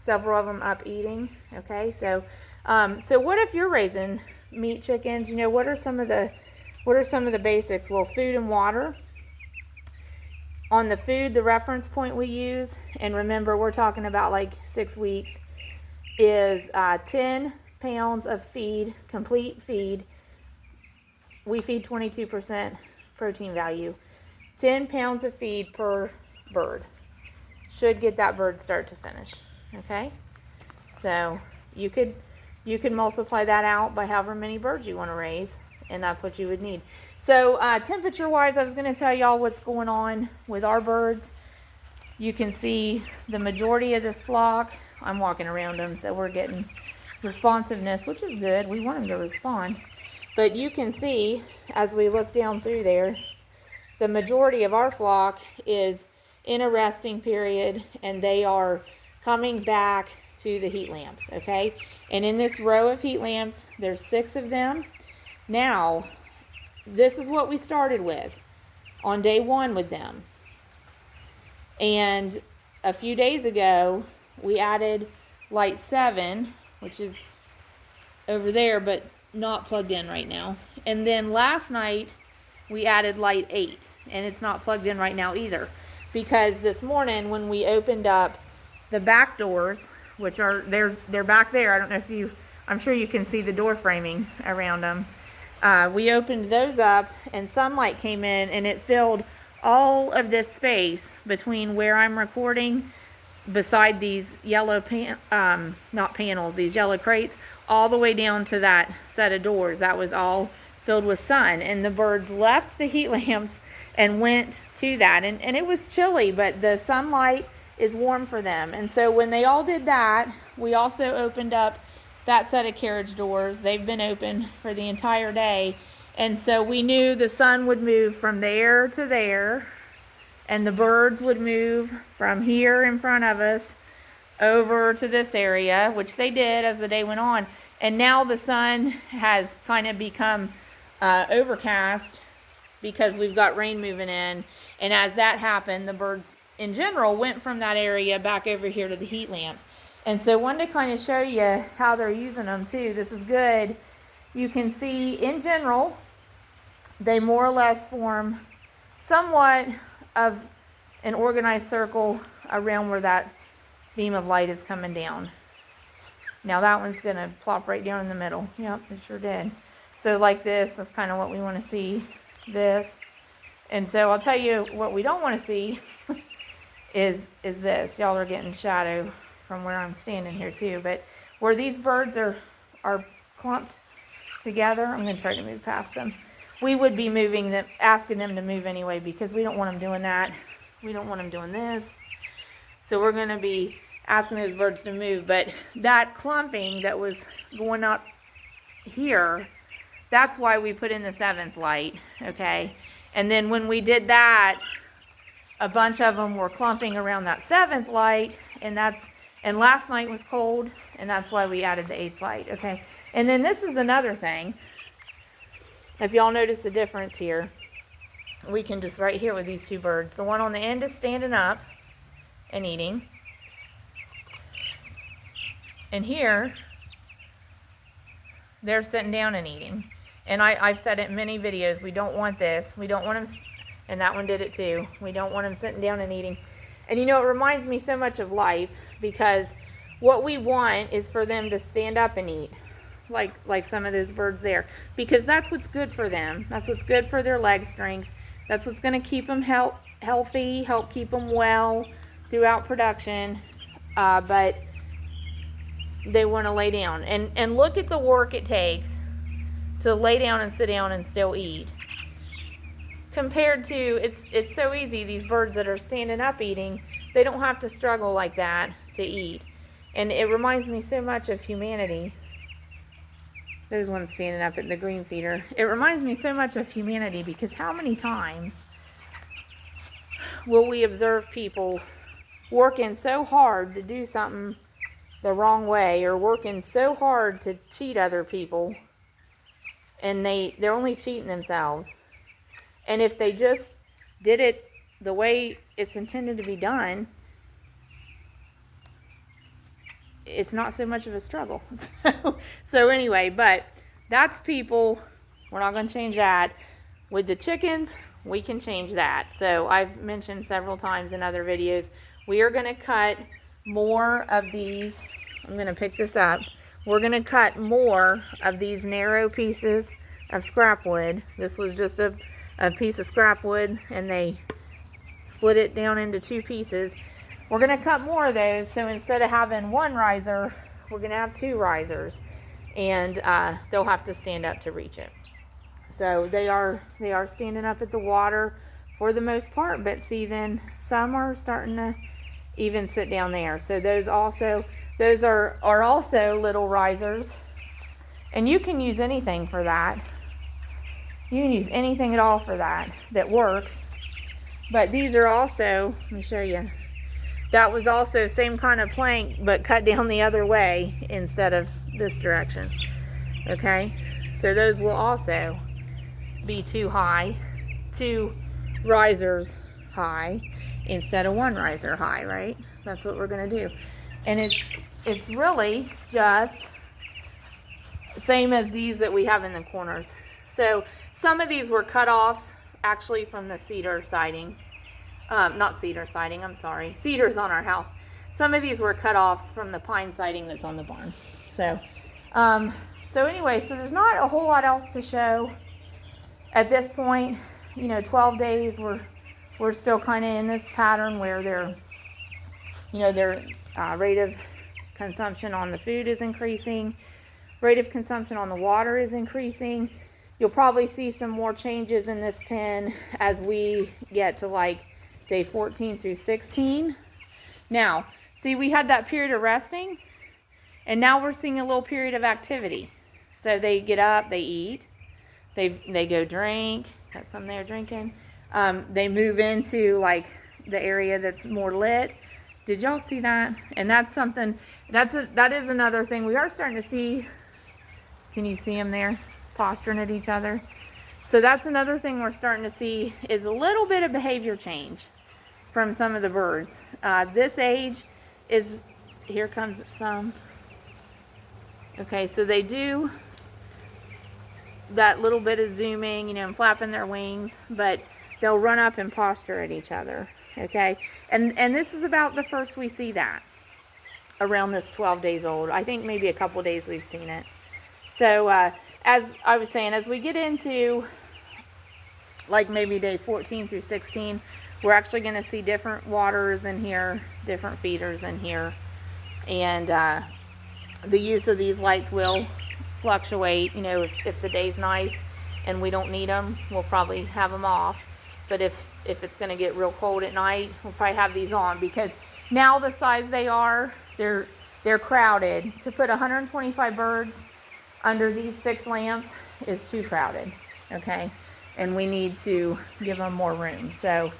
several of them up eating. Okay, so what if you're raising meat chickens? You know, what are some of the basics? Well, food and water. On the food, the reference point we use, and remember we're talking about like 6 weeks, is 10 pounds of feed, complete feed. We feed 22% protein value. 10 pounds of feed per bird. Should get that bird start to finish. Okay? So you could multiply that out by however many birds you want to raise, and that's what you would need. So temperature wise, I was going to tell y'all what's going on with our birds. You can see the majority of this flock. I'm walking around them, so we're getting responsiveness, which is good. We want them to respond. But you can see, as we look down through there, the majority of our flock is in a resting period, and they are coming back to the heat lamps, okay? And in this row of heat lamps, there's 6 of them. Now, this is what we started with on day 1 with them. And a few days ago, we added light 7, which is over there, but not plugged in right now. And then last night, we added light 8, and it's not plugged in right now either. Because this morning, when we opened up the back doors, which are, they're back there. I don't know if you, I'm sure you can see the door framing around them. We opened those up, and sunlight came in, and it filled all of this space between where I'm recording, beside these yellow not panels, these yellow crates, all the way down to that set of doors. That was all filled with sun, and the birds left the heat lamps and went to that, and it was chilly, but the sunlight is warm for them. And so when they all did that, we also opened up that set of carriage doors. They've been open for the entire day, and so we knew the sun would move from there to there, and the birds would move from here in front of us over to this area, which they did as the day went on. And now the sun has kind of become overcast because we've got rain moving in. And as that happened, the birds in general went from that area back over here to the heat lamps. And so I wanted to kind of show you how they're using them too. This is good. You can see in general, they more or less form somewhat of an organized circle around where that beam of light is coming down. Now that one's going to plop right down in the middle. Yep, it sure did. So like this, that's kind of what we want to see. This. And so I'll tell you what we don't want to see is this. Y'all are getting shadow from where I'm standing here too. But where these birds are clumped together, I'm going to try to move past them. We would be moving them, asking them to move anyway, because we don't want them doing that. We don't want them doing this. So we're going to be asking those birds to move. But that clumping that was going up here, that's why we put in the 7th light, okay? And then when we did that, a bunch of them were clumping around that 7th light, and last night was cold, and that's why we added the 8th light, okay? And then this is another thing. If y'all notice the difference here, we can just right here with these 2 birds. The one on the end is standing up and eating. And here, they're sitting down and eating. And I've said it in many videos, we don't want this. We don't want them, and that one did it too. We don't want them sitting down and eating. And you know, it reminds me so much of life, because what we want is for them to stand up and eat. Like some of those birds there, because that's what's good for them. That's what's good for their leg strength. That's what's going to keep them healthy, help keep them well throughout production. But they want to lay down. And look at the work it takes to lay down and sit down and still eat. Compared to, it's so easy, these birds that are standing up eating, they don't have to struggle like that to eat. And it reminds me so much of humanity. Those ones standing up at the green feeder. It reminds me so much of humanity, because how many times will we observe people working so hard to do something the wrong way, or working so hard to cheat other people, and they're only cheating themselves. And if they just did it the way it's intended to be done, it's not so much of a struggle. So anyway, but that's people. We're not going to change that. With the chickens, we can change that. So I've mentioned several times in other videos, we are going to cut more of these. I'm going to pick this up. We're going to cut more of these narrow pieces of scrap wood. This was just a piece of scrap wood, and they split it down into 2 pieces. We're going to cut more of those, so instead of having 1 riser, we're going to have 2 risers, and they'll have to stand up to reach it. So they are standing up at the water for the most part, but see, then some are starting to even sit down there. So those are also little risers, and you can use anything for that. You can use anything at all for that works. But these are also, let me show you. That was also same kind of plank, but cut down the other way instead of this direction. Okay, so those will also be 2 high, 2 risers high instead of 1 riser high, right? That's what we're going to do. And it's really just same as these that we have in the corners. So some of these were cut-offs actually from the cedar siding. Not cedar siding, I'm sorry. Cedar's on our house. Some of these were cut-offs from the pine siding that's on the barn. So anyway, so there's not a whole lot else to show at this point. 12 days, we're still kind of in this pattern where their rate of consumption on the food is increasing. Rate of consumption on the water is increasing. You'll probably see some more changes in this pen as we get to like day 14 through 16. Now, see, we had that period of resting, and now we're seeing a little period of activity. So they get up, they eat, they go drink. Got some there drinking. They move into like the area that's more lit. Did y'all see that? And that's something. That is another thing we are starting to see. Can you see them there, posturing at each other? So that's another thing we're starting to see is a little bit of behavior change from some of the birds. This age is, here comes some. Okay, so they do that little bit of zooming, and flapping their wings, but they'll run up and posture at each other. Okay, and this is about the first we see that around this 12 days old. I think maybe a couple days we've seen it. So as I was saying, as we get into like maybe day 14 through 16, we're actually going to see different waters in here, different feeders in here, and the use of these lights will fluctuate. If the day's nice and we don't need them, we'll probably have them off. But if it's going to get real cold at night, we'll probably have these on, because now the size they are, they're crowded. To put 125 birds under these 6 lamps is too crowded. Okay, and we need to give them more room. So